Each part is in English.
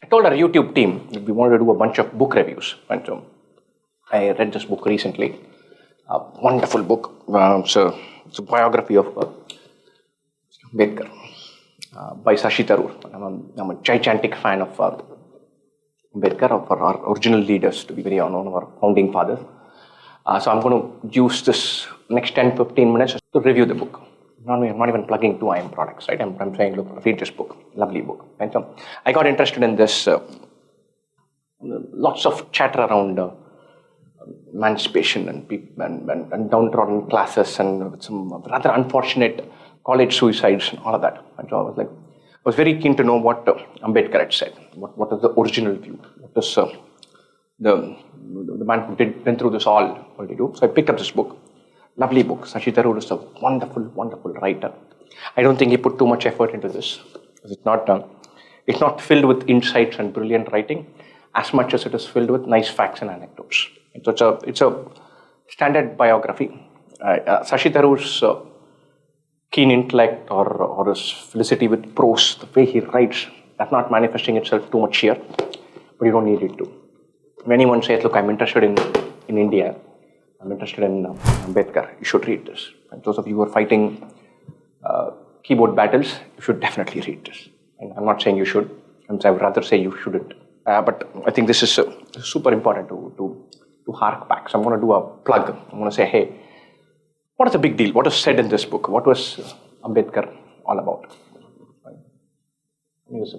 I told our YouTube team that we wanted to do a bunch of book reviews. And so I read this book recently, a wonderful book. It's a biography of Ambedkar by Shashi Tharoor. I'm a gigantic fan of Ambedkar, of our original leaders, to be very honest, one of our founding fathers. So I'm going to use this next 10-15 minutes to review the book. I'm not even plugging 2IM products, right? I'm saying, look, read this book, lovely book. And so I got interested in this. Lots of chatter around emancipation and downtrodden classes and some rather unfortunate college suicides and all of that. And so I was very keen to know what Ambedkar had said. What is the original view? What is the man who went through this all, what did he do? So I picked up this book. Lovely book. Shashi Tharoor is a wonderful, wonderful writer. I don't think he put too much effort into this. It's not filled with insights and brilliant writing as much as it is filled with nice facts and anecdotes. So it's a standard biography. Shashi Tharoor's keen intellect or his felicity with prose, the way he writes, that's not manifesting itself too much here, but you don't need it to. When anyone says, look, I'm interested in India, I'm interested in Ambedkar, you should read this. And those of you who are fighting keyboard battles, you should definitely read this. And I'm not saying you should, I would rather say you shouldn't. But I think this is super important to hark back. So I'm going to do a plug. I'm going to say, hey, what is the big deal? What is said in this book? What was Ambedkar all about? He was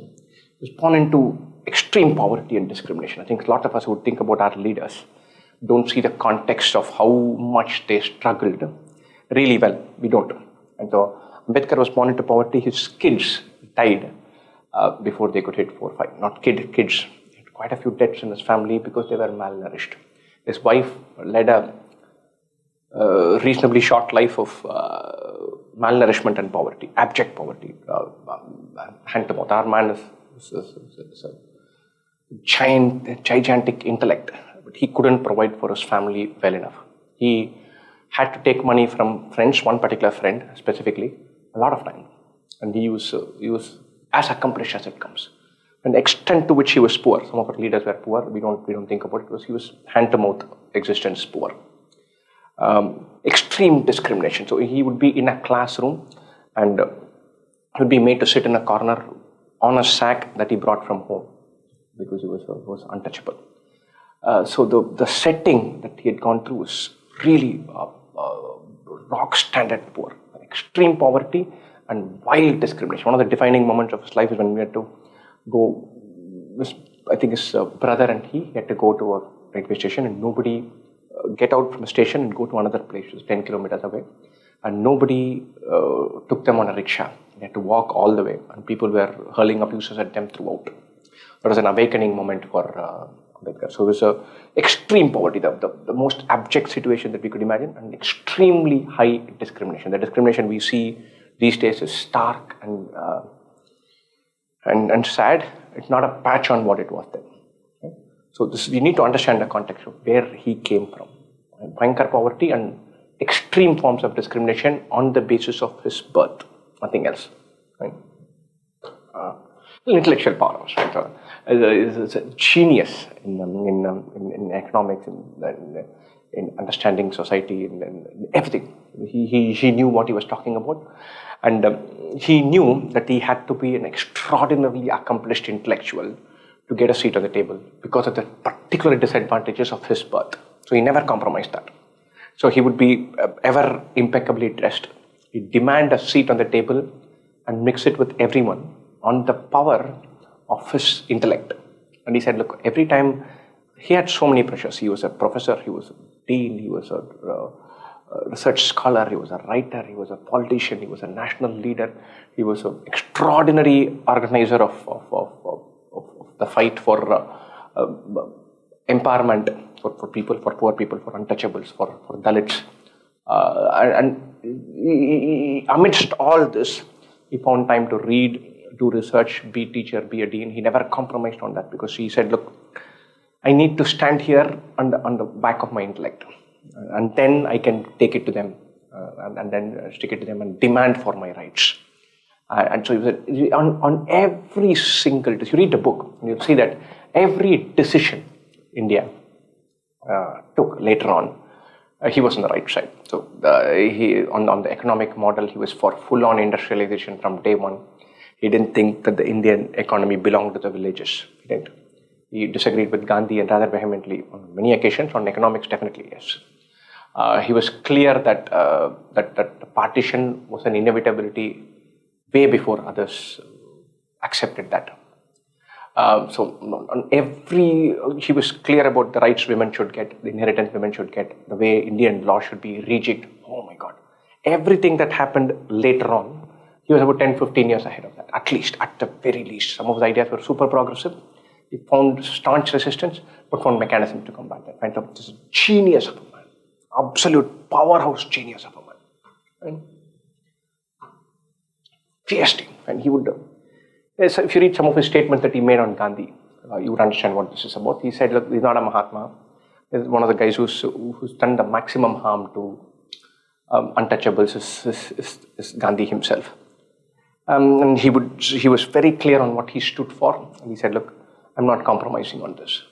born into extreme poverty and discrimination. I think a lot of us who think about our leaders don't see the context of how much they struggled really well. We don't. And so Ambedkar was born into poverty. His kids died before they could hit 4 or 5. Not kids. He had quite a few deaths in his family because they were malnourished. His wife led a reasonably short life of malnourishment and poverty, abject poverty. Hand to mouth. Our man is a gigantic intellect. But he couldn't provide for his family well enough. He had to take money from friends, one particular friend specifically, a lot of time. And he was as accomplished as it comes. And the extent to which he was poor, some of our leaders were poor, we don't think about it, he was hand-to-mouth existence poor. Extreme discrimination. So he would be in a classroom and he would be made to sit in a corner on a sack that he brought from home because he was untouchable. So the setting that he had gone through was really rock standard poor, extreme poverty and wild discrimination. One of the defining moments of his life is when we had to go, I think his brother and he had to go to a railway station and nobody get out from the station and go to another place, which was 10 kilometers away. And nobody took them on a rickshaw. They had to walk all the way and people were hurling abuses at them throughout. It was an awakening moment for Ambedkar. So it was a extreme poverty, the most abject situation that we could imagine, and extremely high discrimination. The discrimination we see these days is stark and sad. It's not a patch on what it was then. Okay? So we need to understand the context of where he came from. Bhayankar poverty and extreme forms of discrimination on the basis of his birth, nothing else. Right? Intellectual power, right? Is a genius in economics, in understanding society, and everything. He knew what he was talking about, and he knew that he had to be an extraordinarily accomplished intellectual to get a seat on the table because of the particular disadvantages of his birth. So he never compromised that. So he would be ever impeccably dressed. He'd demand a seat on the table and mix it with everyone on the power of his intellect. And he said, look, every time he had so many pressures. He was a professor, he was a dean, he was a research scholar, he was a writer, he was a politician, he was a national leader, he was an extraordinary organizer of the fight for empowerment for people, for poor people, for untouchables, for Dalits. Amidst all this, he found time to read, do research, be a teacher, be a dean. He never compromised on that because he said, look, I need to stand here on the back of my intellect. And then I can take it to them and then stick it to them and demand for my rights. And so on every single, you read the book, and you'll see that every decision India took later on, he was on the right side. So he on the economic model, he was for full-on industrialization from day one. He didn't think that the Indian economy belonged to the villages. He didn't. He disagreed with Gandhi, and rather vehemently on many occasions. On economics, definitely yes. He was clear that that the partition was an inevitability way before others accepted that. So on every, he was clear about the rights women should get, the inheritance women should get, the way Indian law should be rejigged. Oh my God. Everything that happened later on, he was about 10-15 years ahead of that, at least, at the very least. Some of his ideas were super progressive. He found staunch resistance, but found mechanism to combat that. And so this is genius of a man, absolute powerhouse genius of a man. And fierce, and he would. So if you read some of his statements that he made on Gandhi, you would understand what this is about. He said, look, he's not a Mahatma. He's one of the guys who's done the maximum harm to untouchables is Gandhi himself. And he was very clear on what he stood for. And he said, look, I'm not compromising on this.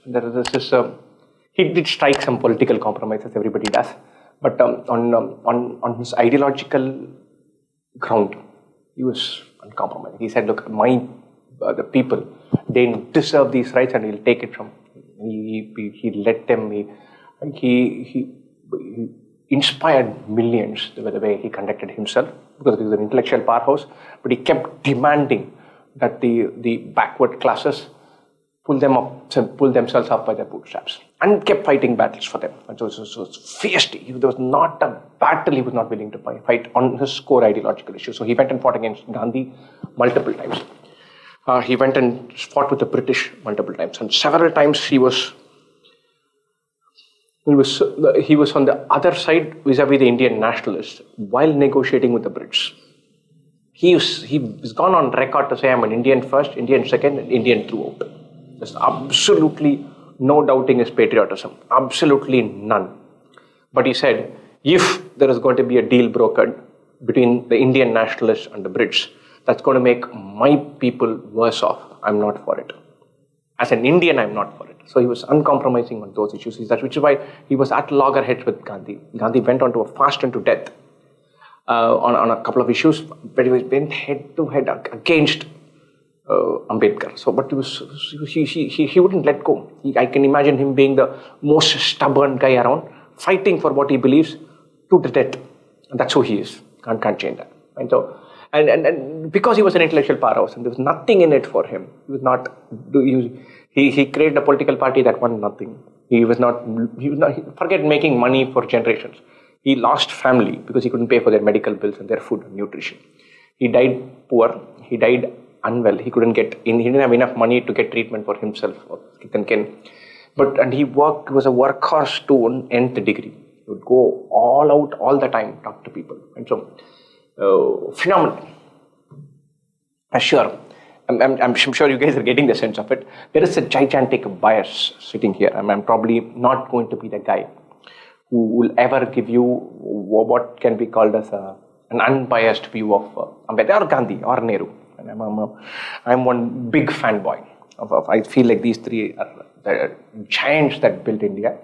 He did strike some political compromises, everybody does. But on his ideological ground, he was uncompromising. He said, look, the people, they deserve these rights and he'll take it from them. He let them, he inspired millions the way he conducted himself, because he was an intellectual powerhouse, but he kept demanding that the backward classes pull themselves up by their bootstraps, and kept fighting battles for them. And so it was fierce. There was not a battle he was not willing to fight on his core ideological issues. So he went and fought against Gandhi multiple times. He went and fought with the British multiple times, and several times he was on the other side vis-a-vis the Indian nationalists while negotiating with the Brits. He's gone on record to say, I'm an Indian first, Indian second, and Indian throughout. There's absolutely no doubting his patriotism, absolutely none. But he said, if there is going to be a deal brokered between the Indian nationalists and the Brits, that's going to make my people worse off, I'm not for it. As an Indian, I'm not for it. So he was uncompromising on those issues, which is why he was at loggerheads with Gandhi. Gandhi went on to a fast and to death on a couple of issues, but he went head to head against Ambedkar. So, but he wouldn't let go. I can imagine him being the most stubborn guy around, fighting for what he believes to the death. And that's who he is. Can't change that. And so, and because he was an intellectual powerhouse and there was nothing in it for him, he created a political party that won nothing. He forget making money for generations. He lost family because he couldn't pay for their medical bills and their food and nutrition. He died poor. He died unwell. He didn't have enough money to get treatment for himself or kith and kin. And he was a workhorse to an nth degree. He would go all out all the time, talk to people. And so, phenomenal. Sure. I'm sure you guys are getting the sense of it. There is a gigantic bias sitting here. I'm probably not going to be the guy who will ever give you what can be called as an unbiased view of Ambedkar or Gandhi or Nehru. And I'm one big fanboy I feel like these three are the giants that built India.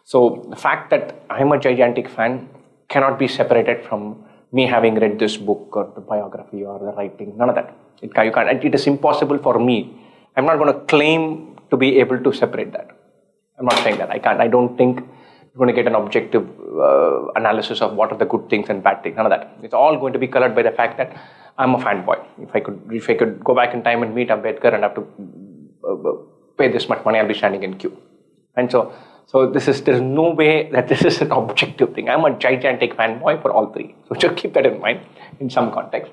So the fact that I'm a gigantic fan cannot be separated from me having read this book or the biography or the writing, none of that. It is impossible for me. I'm not going to claim to be able to separate that. I'm not saying that. I don't think you're going to get an objective analysis of what are the good things and bad things, none of that. It's all going to be colored by the fact that I'm a fanboy. If I could go back in time and meet Ambedkar and have to pay this much money, I'll be standing in queue. And so there's no way that this is an objective thing. I'm a gigantic fanboy for all three. So just keep that in mind in some context.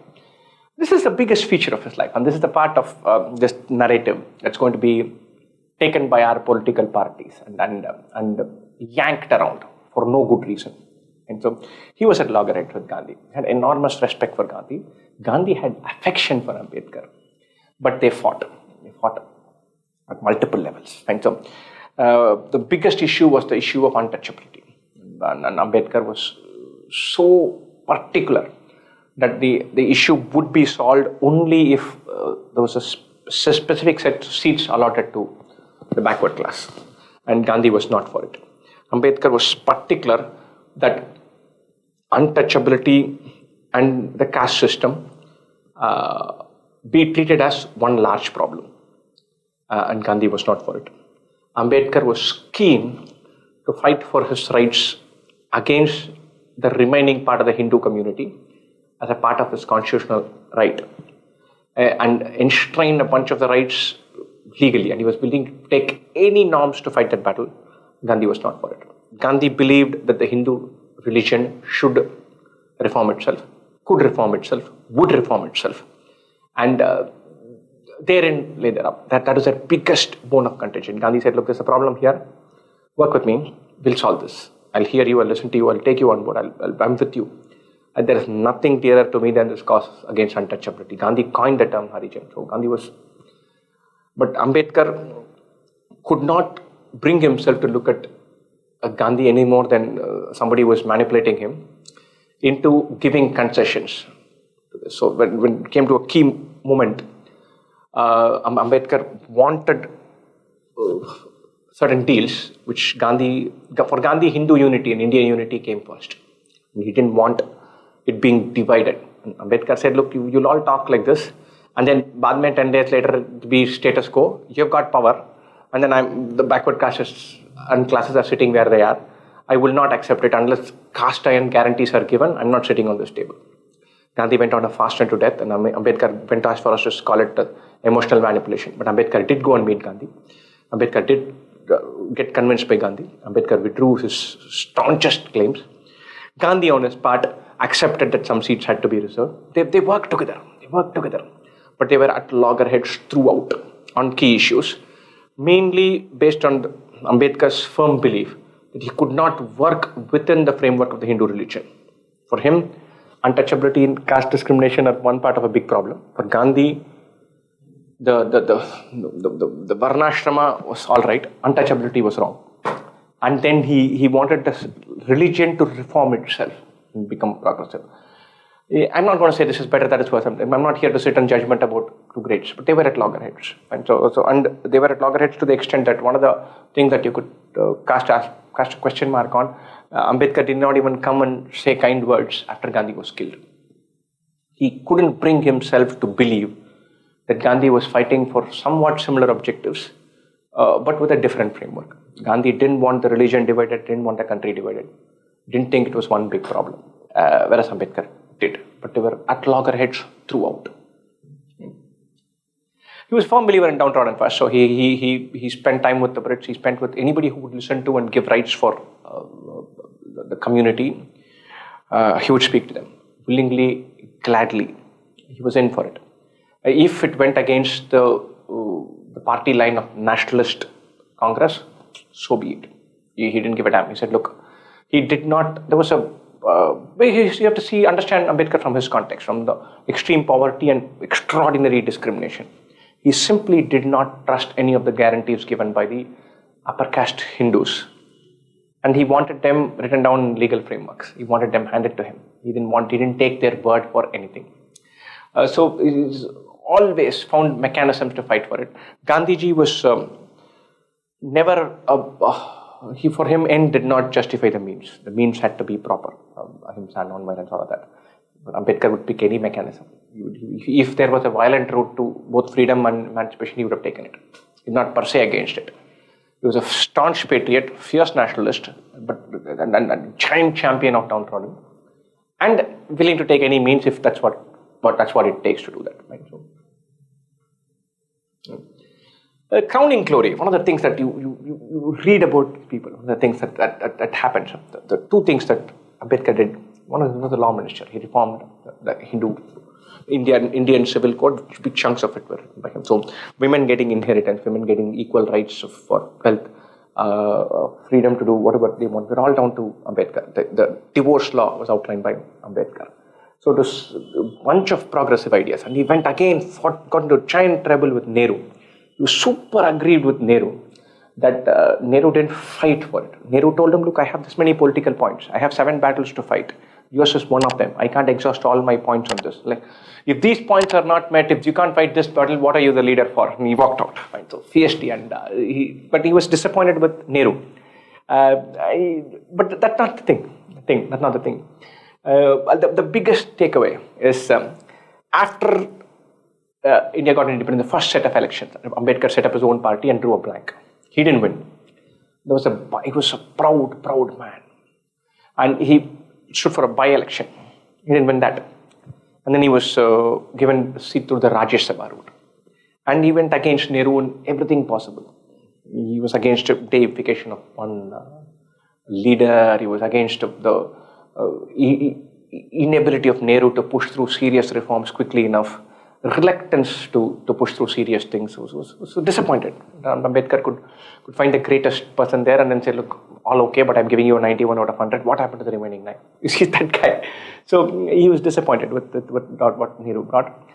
This is the biggest feature of his life, and this is the part of this narrative that's going to be taken by our political parties and yanked around for no good reason. And so he was at loggerheads with Gandhi. He had enormous respect for Gandhi. Gandhi had affection for Ambedkar, but they fought. They fought at multiple levels. And so the biggest issue was the issue of untouchability. And Ambedkar was so particular that the issue would be solved only if there was a specific set of seats allotted to the backward class. And Gandhi was not for it. Ambedkar was particular that untouchability and the caste system be treated as one large problem. And Gandhi was not for it. Ambedkar was keen to fight for his rights against the remaining part of the Hindu community as a part of his constitutional right, and enshrine a bunch of the rights legally, and he was willing to take any norms to fight that battle. Gandhi was not for it. Gandhi believed that the Hindu religion should reform itself, could reform itself, would reform itself, and therein lay there up. That was their biggest bone of contention. Gandhi said, look, there's a problem here, work with me, we'll solve this. I'll hear you, I'll listen to you, I'll take you on board, I'm with you. And there is nothing dearer to me than this cause against untouchability. Gandhi coined the term Harijan. So Gandhi was, but Ambedkar could not bring himself to look at Gandhi any more than somebody was manipulating him into giving concessions. So when it came to a key moment, Ambedkar wanted certain deals, which for Gandhi, Hindu unity and Indian unity came first. He didn't want it being divided. And Ambedkar said, look, you'll all talk like this, and then baad mein 10 days later be status quo, you've got power, and then the backward castes and classes are sitting where they are. I will not accept it unless cast iron guarantees are given. I'm not sitting on this table. Gandhi went on a fast and to death, and Ambedkar went as far as to call it emotional manipulation. But Ambedkar did go and meet Gandhi. Ambedkar did get convinced by Gandhi. Ambedkar withdrew his staunchest claims. Gandhi, on his part, accepted that some seats had to be reserved. They worked together. But they were at loggerheads throughout on key issues, mainly based on Ambedkar's firm belief that he could not work within the framework of the Hindu religion. For him, untouchability and caste discrimination are one part of a big problem. For Gandhi, the Varnashrama was all right, untouchability was wrong. And then he wanted the religion to reform itself and become progressive. I'm not going to say this is better, that is worse. I'm not here to sit and judgment about two grades, but they were at loggerheads. And and they were at loggerheads to the extent that one of the things that you could cast a question mark on, Ambedkar did not even come and say kind words after Gandhi was killed. He couldn't bring himself to believe that Gandhi was fighting for somewhat similar objectives, but with a different framework. Gandhi didn't want the religion divided, didn't want the country divided, didn't think it was one big problem, whereas Ambedkar did. But they were at loggerheads throughout. He was a firm believer in downtrodden first, so he spent time with the Brits, he spent with anybody who would listen to and give rights for the community. He would speak to them willingly, gladly. He was in for it. If it went against the party line of nationalist Congress, so be it. He didn't give a damn. He said, look, he did not, there was a, you have to understand Ambedkar from his context, from the extreme poverty and extraordinary discrimination. He simply did not trust any of the guarantees given by the upper caste Hindus. And he wanted them written down in legal frameworks. He wanted them handed to him. He didn't take their word for anything. So he's always found mechanisms to fight for it. Gandhiji was never, for him, end did not justify the means. The means had to be proper. Ahimsa, non-violence, all of that. But Ambedkar would pick any mechanism. If there was a violent route to both freedom and emancipation, he would have taken it. He did not per se against it. He was a staunch patriot, fierce nationalist, but a giant champion of downtrodden, and willing to take any means if that's what it takes to do that. Right? So, crowning glory. One of the things that you read about people, one of the things that happens. The two things that Ambedkar did. One was the law minister. He reformed the Indian civil code. Big chunks of it were by him. So women getting inheritance, women getting equal rights for wealth, freedom to do whatever they want. We're all down to Ambedkar. The divorce law was outlined by Ambedkar. So it was a bunch of progressive ideas. And he went again, got into giant trouble with Nehru. He was super aggrieved with Nehru that Nehru didn't fight for it. Nehru told him, look, I have this many political points. I have 7 battles to fight. Yours is one of them. I can't exhaust all my points on this. Like, if these points are not met, if you can't fight this battle, what are you the leader for? And he walked out. Fine. So fiercely, but he was disappointed with Nehru. But that's not the thing. That's not the thing. The biggest takeaway is after India got independent, the first set of elections, Ambedkar set up his own party and drew a blank. He didn't win. He was a proud man. And he stood for a by-election. He didn't win that. And then he was given a seat through the Rajya Sabha route. And he went against Nehru in everything possible. He was against the deification of one leader. He was against the inability of Nehru to push through serious reforms quickly enough. Reluctance to push through serious things. So disappointed. Ambedkar could find the greatest person there and then say, look, all okay, but I'm giving you a 91 out of 100. What happened to the remaining 9? You see that guy. So he was disappointed with what Nehru brought.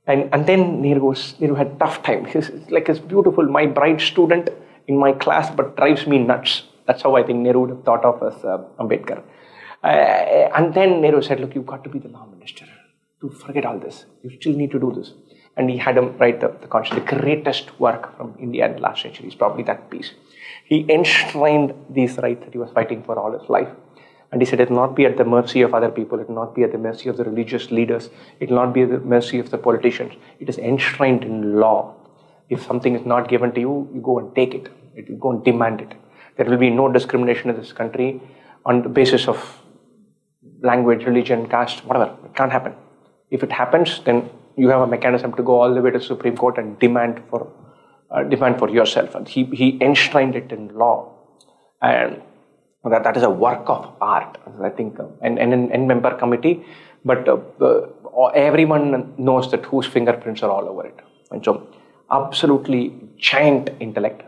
And then Nehru had a tough time. He's like this beautiful, my bright student in my class, but drives me nuts. That's how I think Nehru would have thought of as Ambedkar. And then Nehru said, look, you've got to be the law minister. To forget all this. You still need to do this. And he had him write the Constitution. The greatest work from India in the last century is probably that piece. He enshrined these rights that he was fighting for all his life. And he said it will not be at the mercy of other people. It will not be at the mercy of the religious leaders. It will not be at the mercy of the politicians. It is enshrined in law. If something is not given to you, you go and take it. You go and demand it. There will be no discrimination in this country on the basis of language, religion, caste, whatever. It can't happen. If it happens, then you have a mechanism to go all the way to the Supreme Court and demand for yourself. And he enshrined it in law. And that is a work of art, I think, and an member committee. But everyone knows that whose fingerprints are all over it. And so, absolutely giant intellect,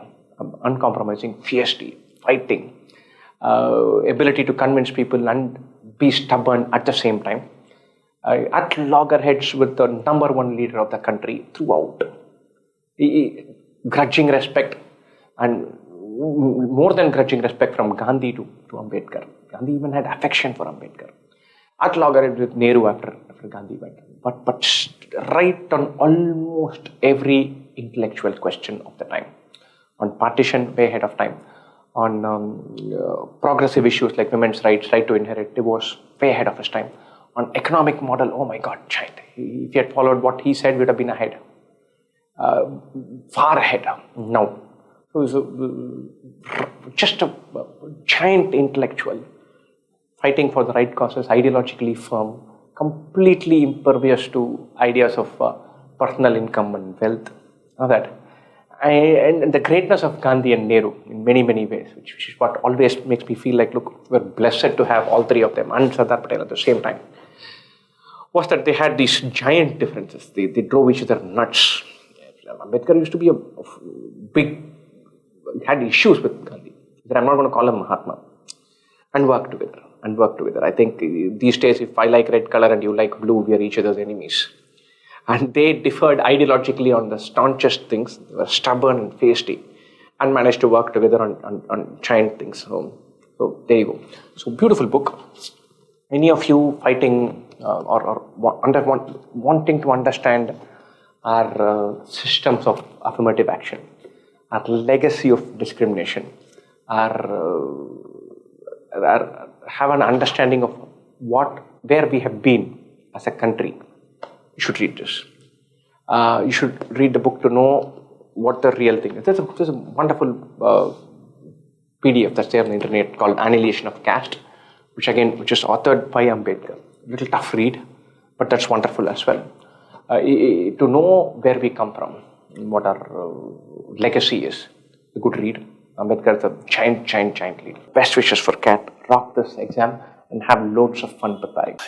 uncompromising, fiercely, fighting, ability to convince people and be stubborn at the same time. At loggerheads with the number one leader of the country throughout. Grudging respect, and more than grudging respect from Gandhi to Ambedkar. Gandhi even had affection for Ambedkar. At loggerheads with Nehru after Gandhi went. But right on almost every intellectual question of the time. On partition, way ahead of time. On progressive issues like women's rights, right to inherit, divorce, way ahead of his time. On economic model, oh my God, giant. If he had followed what he said, we would have been ahead. Far ahead now. So just a giant intellectual, fighting for the right causes, ideologically firm, completely impervious to ideas of personal income and wealth. All that. And the greatness of Gandhi and Nehru in many, many ways, which is what always makes me feel like, look, we're blessed to have all three of them and Sardar Patel at the same time, was that they had these giant differences. They drove each other nuts. Ambedkar used to be had issues with Gandhi. That I'm not going to call him Mahatma. And work together. I think these days, if I like red color and you like blue, we are each other's enemies. And they differed ideologically on the staunchest things. They were stubborn and feisty and managed to work together on giant things. So there you go. So beautiful book. Any of you fighting or wanting to understand our systems of affirmative action, our legacy of discrimination, have an understanding of where we have been as a country, you should read this. You should read the book to know what the real thing is. There's a wonderful PDF that's there on the internet called Annihilation of Caste, which is authored by Ambedkar. A little tough read, but that's wonderful as well. To know where we come from, what our legacy is, a good read. Ambedkar is a giant leader. Best wishes for CAT. Rock this exam and have loads of fun preparing.